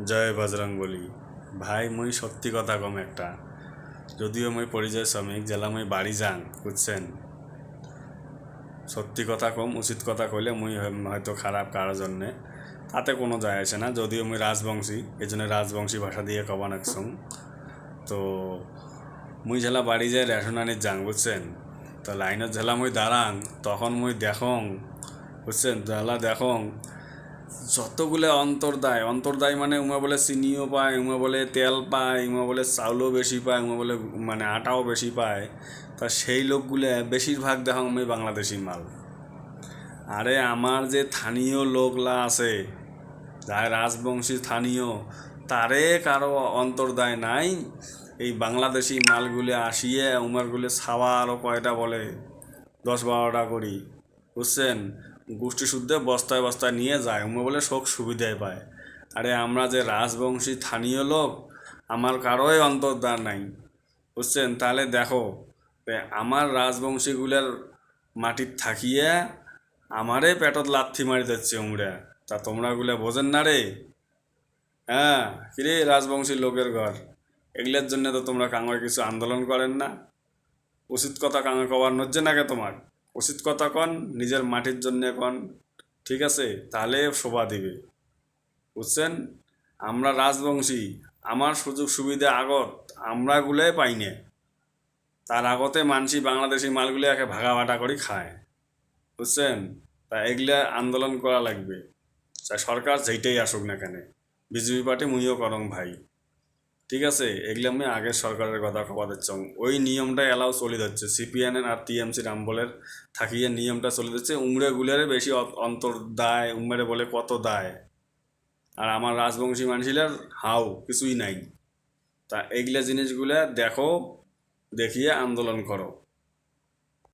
জয় বজরংবলী। ভাই মুই সত্যি কথা কম একটা, যদিও মুই পরিযায়ী শ্রমিক জেলা মুই বাড়ি যান বুঝছেন। সত্যি কথা কম, উচিত কথা কইলে মুই হয়তো খারাপ কারোর জন্যে, তাতে কোনো যায় আসে না। যদিও মুই রাজবংশী, এই জন্য রাজবংশী ভাষা দিয়ে কবা নাকছুম। তো মুই জেলা বাড়ি যাই রেশন আনির যাং বুঝছেন। তো লাইনত জেলা মুই দাঁড়াং, তখন মুই দেখং বুঝছেন, জেলা দেখং যতগুলো অন্তর্দায় মানে উমা বলে চিনিও পায়, উমা বলে তেল পায়, উমা বলে চাউলও বেশি পায়, উমা বলে মানে আটাও বেশি পায়। তা সেই লোকগুলো বেশিরভাগ দেখো আমি বাংলাদেশি মাল। আরে আমার যে স্থানীয় লোকলা আছে, যার রাজবংশী স্থানীয়, তারে কারো অন্তর্দায় নাই। এই বাংলাদেশি মালগুলো আসিয়ে উমারগুলো ছাওয়া আরও কয়টা বলে 10-12টা করি বুঝছেন, গোষ্ঠী শুদ্ধে বস্তায় বস্তায় নিয়ে যায়, উমা বলে শোক সুবিধায় পায়। আরে আমরা যে রাজবংশী স্থানীয় লোক, আমার কারোই অন্তর্দান নাই বুঝছেন। তাহলে দেখো আমার রাজবংশীগুলার মাটির থাকিয়ে আমারে পেটত লাথি মারি দিচ্ছে উমরা, তা তোমরা গুলা বোঝেন না রে? হ্যাঁ, কিরে রাজবংশী লোকের ঘর, এগুলোর জন্য তো তোমরা কাঙ্গয় কিছু আন্দোলন করেন না। উচিত কথা কাঙ্গে কবার নজ্জে নাকি তোমার? উচিত কথা কন, নিজের মাটির জন্য কন, ঠিক আছে? তাহলে শোভা দিবে বুঝছেন। আমরা রাজবংশী, আমার সুযোগ সুবিধা আগত আমরা গুলাই পাই না, তার আগতে মানসি বাংলাদেশি মালগুলো একে ভাগাভাটা করে খায় বুঝছেন। তা এগুলা আন্দোলন করা লাগবে, চাই সরকার যেইটাই আসুক না কেন। বিজেপি পার্টি মুইও করং ভাই, ঠিক আছে। এগুলো আমি আগের সরকারের কথা খবর দিচ্ছি, ওই নিয়মটা এলাও চলে যাচ্ছে। সিপিএন আর টিএমসি রামবলের থাকিয়ে নিয়মটা চলে যাচ্ছে, উমরে গুলারে বেশি অন্তর দায়, উমরে বলে কত দায়, আর আমার রাজবংশী মানুষের হাও কিছুই নাই। তা এগুলা জিনিসগুলা দেখো, দেখিয়ে আন্দোলন করো।